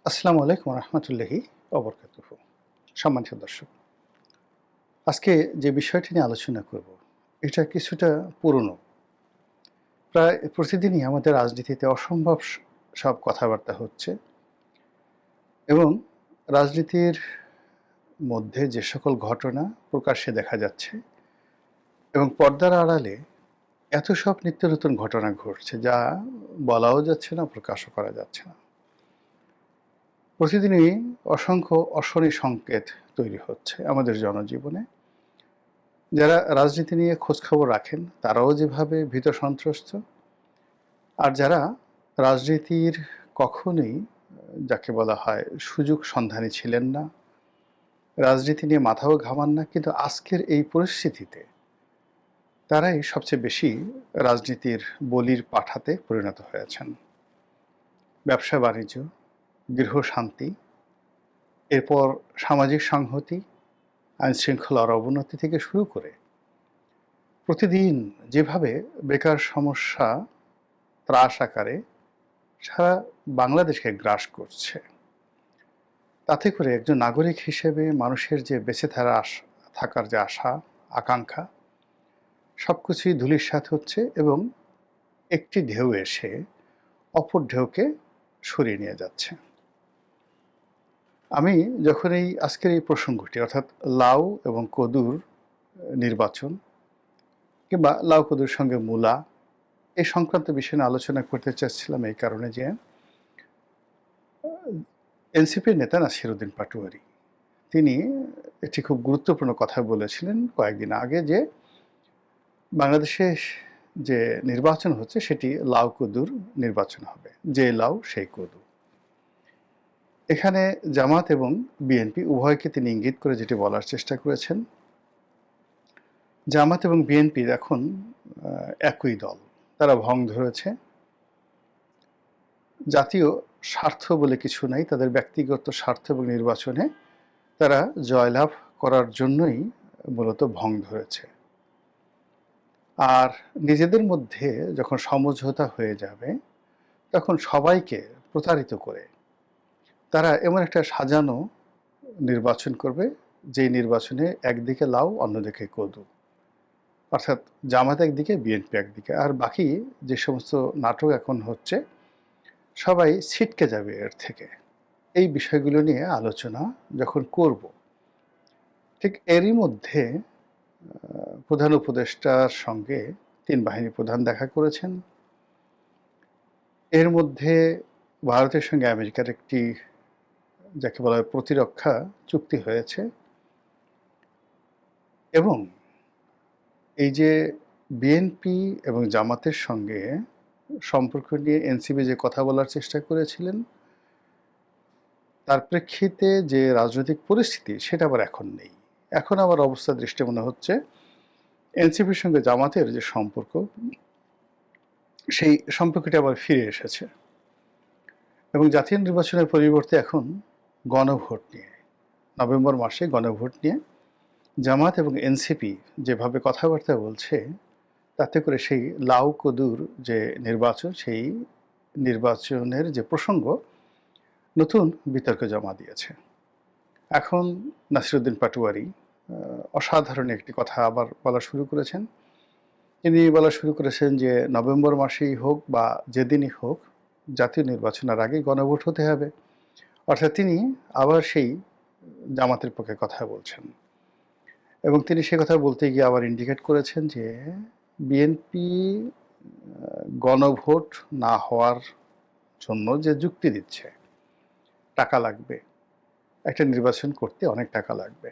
আসসালামু আলাইকুম রহমতুল্লাহি অবরকাতুহু। সম্মানিত দর্শক, আজকে যে বিষয়টি নিয়ে আলোচনা করব এটা কিছুটা পুরনো। প্রায় প্রতিদিনই আমাদের রাজনীতিতে অসম্ভব সব কথাবার্তা হচ্ছে এবং রাজনীতির মধ্যে যে সকল ঘটনা প্রকাশ্যে দেখা যাচ্ছে এবং পর্দার আড়ালে এত সব নিত্য নতুন ঘটনা ঘটছে যা বলাও যাচ্ছে না, প্রকাশও করা যাচ্ছে না। প্রতিদিনই অসংখ্য অশনি সংকেত তৈরি হচ্ছে আমাদের জনজীবনে। যারা রাজনীতি নিয়ে খোঁজখবর রাখেন তারাও যেভাবে ভীত সন্ত্রস্ত, আর যারা রাজনীতির কখনোই যাকে বলা হয় সুযোগ সন্ধানী ছিলেন না, রাজনীতি নিয়ে মাথাও ঘামান না, কিন্তু আজকের এই পরিস্থিতিতে তারাই সবচেয়ে বেশি রাজনীতির বলির পাঠাতে পরিণত হয়েছেন। ব্যবসা বাণিজ্য, গৃহ শান্তি, এরপর সামাজিক সংহতি, আইনশৃঙ্খলার অবনতি থেকে শুরু করে প্রতিদিন যেভাবে বেকার সমস্যা ত্রাস আকারে সারা বাংলাদেশকে গ্রাস করছে, তাতে করে একজন নাগরিক হিসেবে মানুষের যে বেঁচে থাকার যে আশা আকাঙ্ক্ষা সব কিছুই ধূলিসাৎ হচ্ছে এবং একটি ঢেউ এসে অপর ঢেউকে সরিয়ে নিয়ে যাচ্ছে। আমি যখন আজকের এই প্রসঙ্গটি অর্থাৎ লাউ এবং কদুর নির্বাচন কিংবা লাউ কদুর সঙ্গে মূলা এই সংক্রান্ত বিষয় নিয়ে আলোচনা করতে চাচ্ছিলাম এই কারণে যে এনসিপির নেতা নাসিরউদ্দিন পাটোয়ারি তিনি একটি খুব গুরুত্বপূর্ণ কথা বলেছিলেন কয়েকদিন আগে, যে বাংলাদেশে যে নির্বাচন হচ্ছে সেটি লাউ কদুর নির্বাচন হবে, যে লাউ সেই কদু। এখানে জামাত এবং বিএনপি উভয়কে তিনি ইঙ্গিত করে যেটি বলার চেষ্টা করেছেন, জামাত এবং বিএনপির এখন একই দল, তারা ভং ধরেছে। জাতীয় স্বার্থ বলে কিছু নাই, তাদের ব্যক্তিগত স্বার্থ এবং নির্বাচনে তারা জয়লাভ করার জন্যই মূলত ভং ধরেছে। আর নিজেদের মধ্যে যখন সমঝোতা হয়ে যাবে তখন সবাইকে প্রতারিত করে তারা এমন একটা সাজানো নির্বাচন করবে, যেই নির্বাচনে একদিকে লাউ অন্যদিকে কদু, অর্থাৎ জামাত একদিকে বিএনপি একদিকে, আর বাকি যে সমস্ত নাটক এখন হচ্ছে সবাই ছিটকে যাবে এর থেকে। এই বিষয়গুলো নিয়ে আলোচনা যখন করব, ঠিক এরই মধ্যে প্রধান উপদেষ্টার সঙ্গে তিন বাহিনী প্রধান দেখা করেছেন। এর মধ্যে ভারতের সঙ্গে আমেরিকার একটি যাকে বলা হয় প্রতিরক্ষা চুক্তি হয়েছে এবং এই যে বিএনপি এবং জামাতের সঙ্গে সম্পর্ক নিয়ে এনসিপি যে কথা বলার চেষ্টা করেছিলেন তার প্রেক্ষিতে যে রাজনৈতিক পরিস্থিতি সেটা আবার এখন নেই। এখন আবার অবস্থা দৃষ্টি মনে হচ্ছে এনসিপির সঙ্গে জামাতের যে সম্পর্ক সেই সম্পর্কটি আবার ফিরে এসেছে এবং জাতীয় নির্বাচনের পরিবর্তে এখন গণভোট নিয়ে, নভেম্বর মাসে গণভোট নিয়ে জামাত এবং এনসিপি যেভাবে কথাবার্তা বলছে তাতে করে সেই লাউ কদুর যে নির্বাচন সেই নির্বাচনের যে প্রসঙ্গ নতুন বিতর্কে জমা দিয়েছে। এখন নাসিরউদ্দিন পাটোয়ারি অসাধারণ একটি কথা আবার বলা শুরু করেছেন। তিনি বলা শুরু করেছেন যে নভেম্বর মাসেই হোক বা যেদিনই হোক জাতীয় নির্বাচনের আগে গণভোট হতে হবে, অর্থাৎ তিনি আবার সেই জামাতের পক্ষে কথা বলছেন এবং তিনি সে কথা বলতে গিয়ে আবার ইন্ডিকেট করেছেন যে বিএনপি গণভোট না হওয়ার জন্য যে যুক্তি দিচ্ছে, টাকা লাগবে, একটা নির্বাচন করতে অনেক টাকা লাগবে।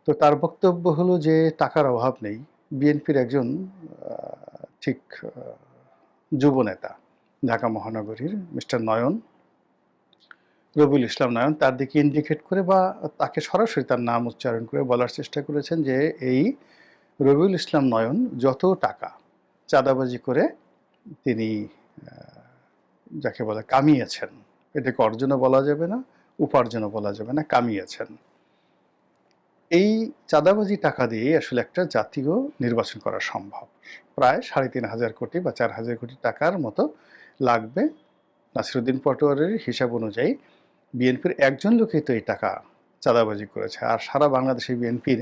তো তার বক্তব্য হলো যে টাকার অভাব নেই। বিএনপির একজন ঠিক যুব নেতা ঢাকা মহানগরীর মিস্টার নয়ন, রবিউল ইসলাম নয়ন, তার দিকে ইন্ডিকেট করে বা তাকে সরাসরি তার নাম উচ্চারণ করে বলার চেষ্টা করেছেন যে এই রবিউল ইসলাম নয়ন যত টাকা চাঁদাবাজি করে তিনি যাকে বলে কামিয়েছেন, এটাকে অর্জনও বলা যাবে না, উপার্জনও বলা যাবে না, কামিয়েছেন। এই চাঁদাবাজি টাকা দিয়ে আসলে একটা জাতীয় নির্বাচন করা সম্ভব। প্রায় ৩,৫০০ কোটি বা ৪,০০০ কোটি টাকার মতো লাগবে নাসিরউদ্দিন পাটোয়ারির হিসাব অনুযায়ী বিএনপির একজন লোকই তো এই টাকা চাঁদাবাজি করেছে, আর সারা বাংলাদেশে বিএনপির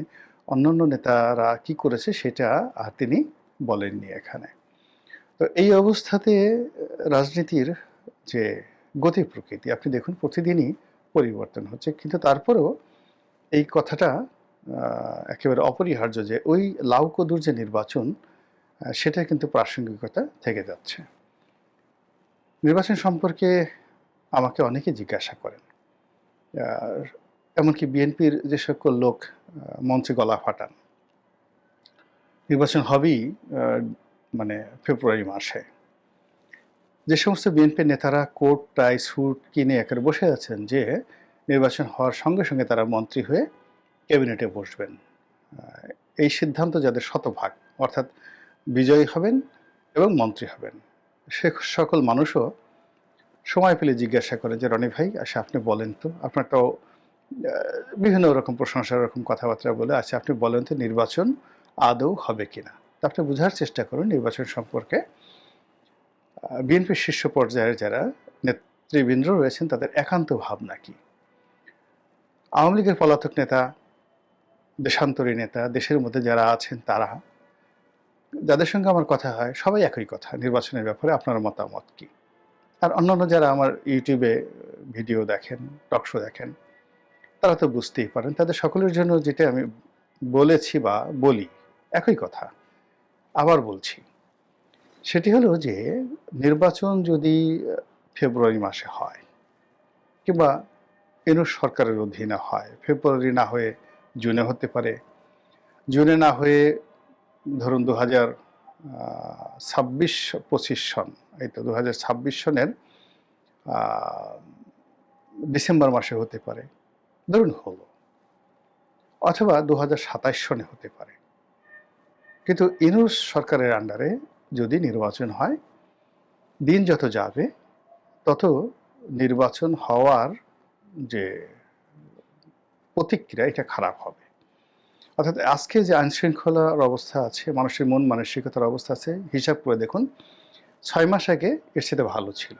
অন্যান্য নেতারা কি করেছে সেটা আর তিনি বলেননি এখানে। তো এই অবস্থাতে রাজনীতির যে গতি প্রকৃতি আপনি দেখুন প্রতিদিনই পরিবর্তন হচ্ছে, কিন্তু তারপরেও এই কথাটা একেবারে অপরিহার্য যে ওই লাউকদুর যে নির্বাচন সেটা কিন্তু প্রাসঙ্গিকতা থেকে যাচ্ছে। নির্বাচন সম্পর্কে আমাকে অনেকে জিজ্ঞাসা করেন, এমনকি বিএনপির যে সকল লোক মঞ্চে গলা ফাটান, নির্বাচন হবেই মানে ফেব্রুয়ারি মাসে। যে সমস্ত বিএনপির নেতারা কোট টাই স্যুট কিনে একেবারে বসে আছেন যে নির্বাচন হওয়ার সঙ্গে সঙ্গে তারা মন্ত্রী হয়ে ক্যাবিনেটে বসবেন, এই সিদ্ধান্ত যাদের শতভাগ, অর্থাৎ বিজয়ী হবেন এবং মন্ত্রী হবেন, সে সকল মানুষও সময় পেলে জিজ্ঞাসা করে যে রনি ভাই আচ্ছা আপনি বলেন তো, আপনার তো বিভিন্ন রকম প্রশংসার রকম কথাবার্তা বলে, আচ্ছা আপনি বলেন তো নির্বাচন আদৌ হবে কিনা। তা আপনি বোঝার চেষ্টা করুন নির্বাচন সম্পর্কে বিএনপির শীর্ষ পর্যায়ের যারা নেতৃবৃন্দ রয়েছেন তাদের একান্ত ভাবনা কি। আওয়ামী লীগের পলাতক নেতা, দেশান্তরী নেতা, দেশের মধ্যে যারা আছেন তারা, যাদের সঙ্গে আমার কথা হয় সবাই একই কথা, নির্বাচনের ব্যাপারে আপনার মতামত কি। আর অন্যান্য যারা আমার ইউটিউবে ভিডিও দেখেন, টকশো দেখেন, তারা তো বুঝতেই পারেন, তাদের সকলের জন্য যেটা আমি বলেছি বা বলি একই কথা আবার বলছি, সেটি হলো যে নির্বাচন যদি ফেব্রুয়ারি মাসে হয় কিংবা ইউনূস সরকারের অধীনে হয়, ফেব্রুয়ারি না হয়ে জুনে হতে পারে, জুনে না হয়ে ধরুন 2026 সন, এই তো 2026 সনের ডিসেম্বর মাসে হতে পারে, ধরুন হলো, অথবা 2027 সনে হতে পারে। কিন্তু ইউনূস সরকারের আন্ডারে যদি নির্বাচন হয়, দিন যত যাবে তত নির্বাচন হওয়ার যে প্রতিক্রিয়া এটা খারাপ হবে। অর্থাৎ আজকে যে আইনশৃঙ্খলার অবস্থা আছে, মানুষের মন মানসিকতার অবস্থা আছে, হিসাব করে দেখুন 6 মাস আগে এর সাথে ভালো ছিল,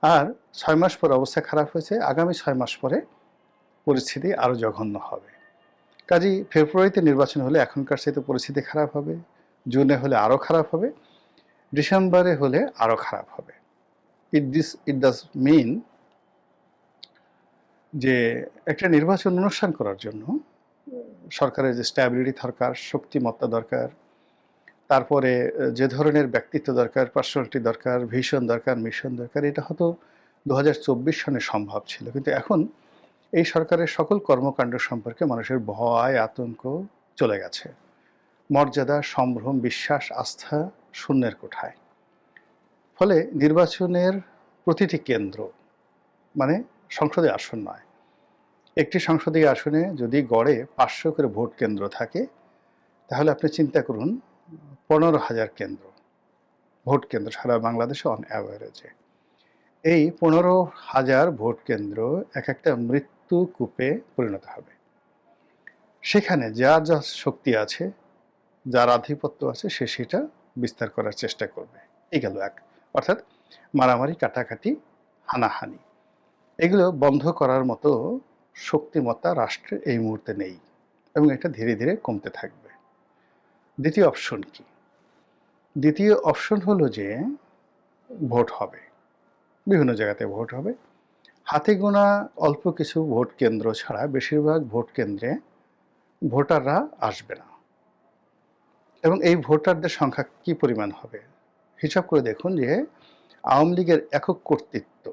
আর 6 মাস পরে অবস্থা খারাপ হয়েছে, আগামী 6 মাস পরে পরিস্থিতি আরও জঘন্য হবে। কাজেই ফেব্রুয়ারিতে নির্বাচন হলে এখনকার সাথে পরিস্থিতি খারাপ হবে, জুনে হলে আরও খারাপ হবে, ডিসেম্বরে হলে আরও খারাপ হবে। ইট ডাজ মিন যে একটা নির্বাচন অনুষ্ঠান করার জন্য সরকারের যে স্ট্যাবিলিটি দরকার, শক্তিমত্তা দরকার, তারপরে যে ধরনের ব্যক্তিত্ব দরকার, পার্সোনালিটি দরকার, ভিশন দরকার, মিশন দরকার, এটা হয়তো 2024 সনে সম্ভব ছিল। কিন্তু এখন এই সরকারের সকল কর্মকাণ্ড সম্পর্কে মানুষের ভয় আতঙ্ক চলে গেছে, মর্যাদা, সম্ভ্রম, বিশ্বাস, আস্থা শূন্যের কোঠায়। ফলে নির্বাচনের প্রতিটি কেন্দ্র মানে সংসদীয় আসন নয়, একটি সংসদীয় আসনে যদি গড়ে 500 করে ভোট কেন্দ্র থাকে, তাহলে আপনি চিন্তা করুন 15,000 কেন্দ্র, ভোট কেন্দ্র সারা বাংলাদেশে অন অ্যাভারেজে। এই 15,000 ভোট কেন্দ্র এক একটা মৃত্যু কূপে পরিণত হবে। সেখানে যার যা শক্তি আছে, যার আধিপত্য আছে, সে সেটা বিস্তার করার চেষ্টা করবে। এই গেল এক, অর্থাৎ মারামারি, কাটাকাটি, হানাহানি, এগুলো বন্ধ করার মতো শক্তিমত্তা রাষ্ট্রে এই মুহূর্তে নেই এবং এটা ধীরে ধীরে কমতে থাকবে। দ্বিতীয় অপশন কি? দ্বিতীয় অপশন হলো যে ভোট হবে, বিভিন্ন জায়গাতে ভোট হবে, হাতে গোনা অল্প কিছু ভোট কেন্দ্র ছাড়া বেশিরভাগ ভোট কেন্দ্রে ভোটাররা আসবে না। এবং এই ভোটারদের সংখ্যা কি পরিমাণ হবে হিসাব করে দেখুন যে আওয়ামী লীগের একক কর্তৃত্ব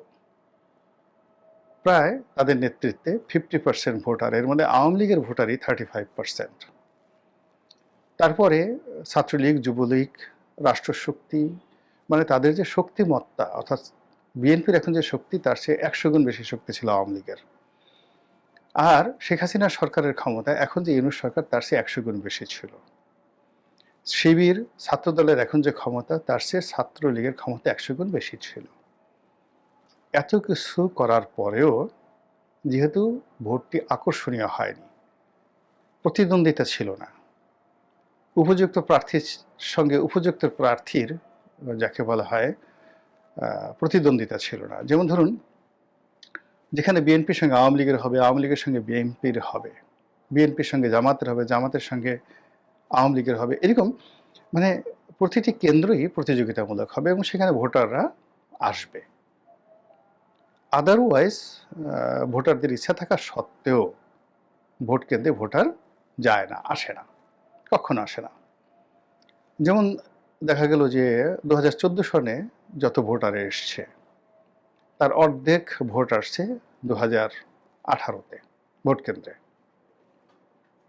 প্রায় তাদের নেতৃত্বে 50% ভোটার, এর মধ্যে আওয়ামী লীগের ভোটারই 35%। তারপরে ছাত্রলীগ, যুবলীগ, রাষ্ট্রশক্তি, মানে তাদের যে শক্তিমত্তা, অর্থাৎ বিএনপির এখন যে শক্তি তার চেয়ে 100 গুণ বেশি শক্তি ছিল আওয়ামী লীগের। আর শেখ হাসিনা সরকারের ক্ষমতা এখন যে ইউনূস সরকার তার চেয়ে 100 গুণ বেশি ছিল। শিবির, ছাত্রদলের এখন যে ক্ষমতা তার চেয়ে ছাত্রলীগের ক্ষমতা 100 গুণ বেশি ছিল। এত কিছু করার পরেও যেহেতু ভোটটি আকর্ষণীয় হয়নি, প্রতিদ্বন্দ্বিতা ছিল না, উপযুক্ত প্রার্থীর সঙ্গে উপযুক্ত প্রার্থীর যাকে বলা হয় প্রতিদ্বন্দ্বিতা ছিল না। যেমন ধরুন যেখানে বিএনপির সঙ্গে আওয়ামী লীগের হবে, আওয়ামী লীগের সঙ্গে বিএনপির হবে, বিএনপির সঙ্গে জামাতের হবে, জামাতের সঙ্গে আওয়ামী লীগের হবে, এরকম মানে প্রতিটি কেন্দ্রই প্রতিযোগিতামূলক হবে এবং সেখানে ভোটাররা আসবে। আদারওয়াইজ ভোটারদের ইচ্ছা থাকা সত্ত্বেও ভোট কেন্দ্রে ভোটার যায় না, আসে না, কখনো আসে না। যেমন দেখা গেল যে 2014 সনে যত ভোটার এসছে তার অর্ধেক ভোট আসছে 2018-তে ভোট কেন্দ্রে,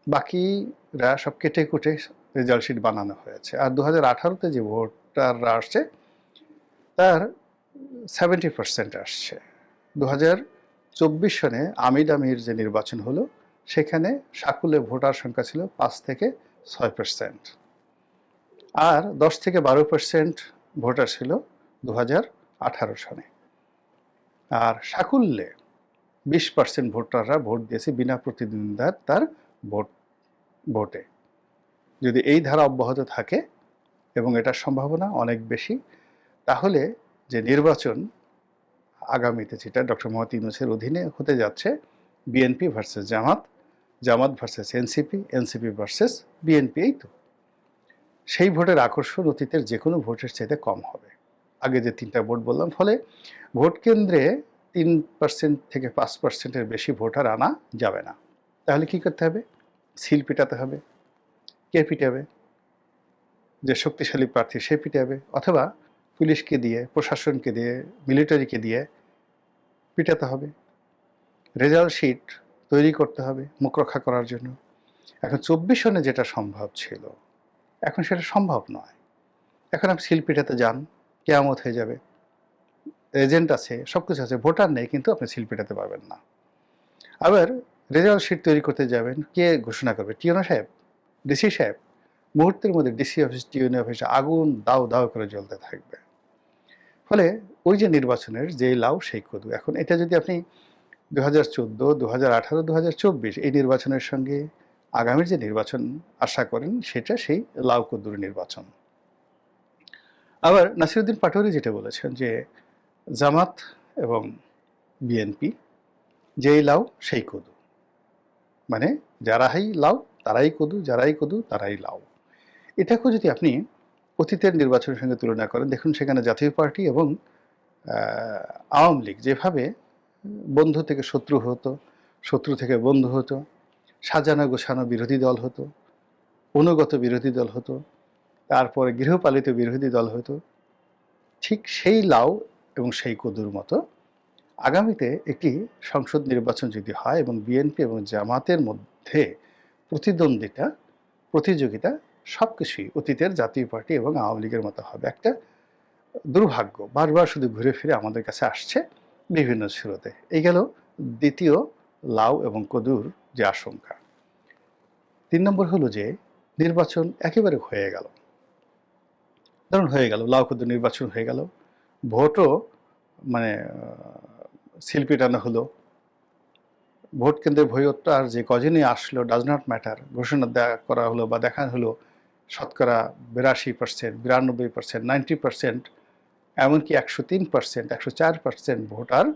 বাকিরা সব কেটে কুটে রেজাল্ট শিট বানানো হয়েছে। আর 2018-তে যে ভোটাররা আসছে তার 70% আসছে। 2024 সনে আমির যে নির্বাচন হলো সেখানে সাকুল্যে ভোটার সংখ্যা ছিল 5 থেকে 6%, আর 10 থেকে 12% ভোটার ছিল 2018 সনে। আর সাকুল্যে 20% ভোটাররা ভোট দিয়েছে বিনা প্রতিদ্বন্দ্বিতার তার ভোটে। যদি এই ধারা অব্যাহত থাকে, এবং এটার সম্ভাবনা অনেক বেশি, তাহলে যে নির্বাচন আগামীতে যেটা ডক্টর মোহাম্মদ ইউনূসের অধীনে হতে যাচ্ছে, BNP versus Jamaat, Jamaat versus NCP, NCP versus BNP, এই তো সেই ভোটের আকর্ষণ অতীতের যে কোনো ভোটের চাইতে কম হবে। আগে যে 3টা ভোট বললাম, ফলে ভোট কেন্দ্রে 3% থেকে 5%-এর বেশি ভোটার আনা যাবে না। তাহলে কি করতে হবে? সিল পিটাতে হবে। কে পিটাবে? যে শক্তিশালী প্রার্থী সে পিটাবে, অথবা পুলিশকে দিয়ে, প্রশাসনকে দিয়ে, মিলিটারিকে দিয়ে পিটাতে হবে। রেজাল্ট শিট তৈরি করতে হবে মুখ রক্ষা করার জন্য। এখন 24 সনে যেটা সম্ভব ছিল এখন সেটা সম্ভব নয়। এখন আপনি সিল পিটাতে যান, কেয়ামত হয়ে যাবে। এজেন্ট আছে, সবকিছু আছে, ভোটার নেই, কিন্তু আপনি সিল পিটাতে পারবেন না। আবার রেজাল্ট শিট তৈরি করতে যাবেন, কে ঘোষণা করবে? টিওনো সাহেব, ডিসি সাহেব। মুহূর্তের মধ্যে ডিসি অফিস, টিওনো অফিসে আগুন দাউ দাউ করে জ্বলতে থাকবে। ফলে ওই যে নির্বাচনের যে লাউ সেই কদু। এখন এটা যদি আপনি 2014, 2018, 2024 এই নির্বাচনের সঙ্গে আগামীর যে নির্বাচন আশা করেন, সেটা সেই লাউ কদুর নির্বাচন। আবার নাসিরুদ্দিন পাটোয়ারি যেটা বলেছেন যে জামাত এবং বিএনপি যেই লাউ সেই কদু, মানে যারাই লাউ তারাই কদু, যারাই কদু তারাই লাউ। এটাকেও যদি আপনি অতীতের নির্বাচনের সঙ্গে তুলনা করেন, দেখুন সেখানে জাতীয় পার্টি এবং আওয়ামী লীগ যেভাবে বন্ধু থেকে শত্রু হতো, শত্রু থেকে বন্ধু হতো, সাজানো গোছানো বিরোধী দল হতো, অনুগত বিরোধী দল হতো, তারপরে গৃহপালিত বিরোধী দল হতো, ঠিক সেই লাউ এবং সেই কদুর মতো আগামীতে একটি সংসদ নির্বাচন যদি হয় এবং বিএনপি এবং জামাতের মধ্যে প্রতিযোগিতা সবকিছুই অতীতের জাতীয় পার্টি এবং আওয়ামী লীগের মতো হবে। একটা দুর্ভাগ্য বারবার শুধু ঘুরে ফিরে আমাদের কাছে আসছে বিভিন্ন স্রোতে। এই গেল দ্বিতীয় লাউ এবং কদুর যে আশঙ্কা। 3 নম্বর হলো যে নির্বাচন একেবারে হয়ে গেল, ধরুন হয়ে গেল, লাউ কদুর নির্বাচন হয়ে গেল, ভোটও মানে সিল পিটানো হলো, ভোট কেন্দ্রের ভোটটা আর যে কজনই আসলো ডাজ নট ম্যাটার, ঘোষণা করা হলো বা দেখানো হলো শতকরা 82%, 92%, 90%, এমনকি 103%, 104% ভোটার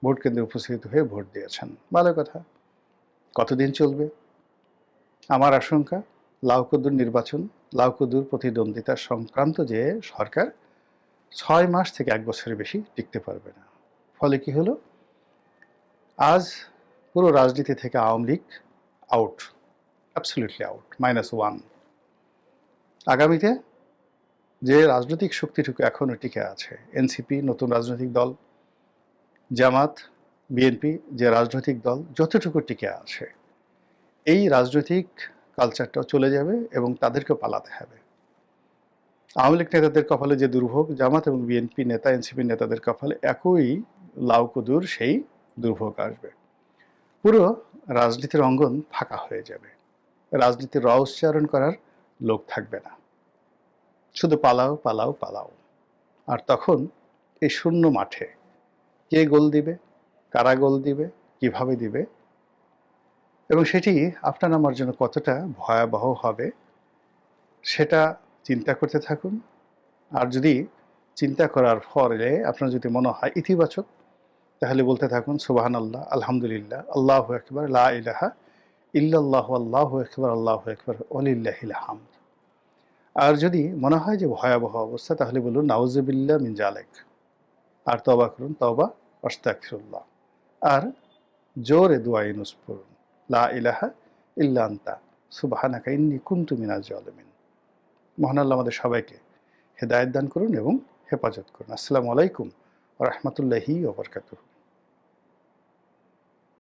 ভোট কেন্দ্রে উপস্থিত হয়ে ভোট দিয়েছেন। ভালো কথা। কতদিন চলবে? আমার আশঙ্কা লাউ কদুর নির্বাচন, লাউ কদুর প্রতিদ্বন্দ্বিতা সংক্রান্ত যে সরকার 6 মাস থেকে 1 বছরের বেশি টিকতে পারবে না। ফলে কি হলো? আজ পুরো রাজনীতি থেকে Awami League out, absolutely out, -1। আগামীতে যে রাজনৈতিক শক্তিটুকু এখনো টিকে আছে, এনসিপি নতুন রাজনৈতিক দল, জামাত, বিএনপি যে রাজনৈতিক দল যতটুকু টিকে আছে, এই রাজনৈতিক কালচারটাও চলে যাবে এবং তাদেরকেও পালাতে হবে। আওয়ামী লীগ নেতাদের কপালে যে দুর্ভোগ, জামাত এবং বিএনপি নেতা, এনসিপি নেতাদের কপালে একই লাউ কদুর সেই দুর্ভোগ আসবে। পুরো রাজনীতির অঙ্গন ফাঁকা হয়ে যাবে, রাজনীতির উচ্চারণ করার লোক থাকবে না, শুধু পালাও পালাও পালাও। আর তখন এই শূন্য মাঠে কে গোল দিবে, কারা গোল দিবে, কিভাবে দিবে, এবং সেটি আপনার আমার জন্য কতটা ভয়াবহ হবে সেটা চিন্তা করতে থাকুন। আর যদি চিন্তা করার ফলে আপনার যদি মনে হয় ইতিবাচক, তাহলে বলতে থাকুন সুবহানাল্লাহ, আলহামদুলিল্লাহ, আল্লাহু আকবার, লা ইলাহা ইল্লাল্লাহ, আল্লাহু আকবার, আল্লাহু আকবার, ওয়ালিল্লাহিল হামদ। আর যদি মনে হয় যে ভয়াবহ অবস্থা, তাহলে বলুন নাউযুবিল্লাহ মিন যালিক। আর তওবা করুন, তওবা, আস্তাগফিরুল্লাহ। আর জোরে দোয়া ইউনুস পড়ুন, লা ইলাহা ইল্লা আনতা সুবহানাকা ইন্নী কুনতু মিনাজ জালিমিন। মহান আল্লাহ আমাদের সবাইকে হেদায়েত দান করুন এবং হেফাজত করুন। আসসালামু আলাইকুম ওয়া রাহমাতুল্লাহি ওয়া বারাকাতুহু।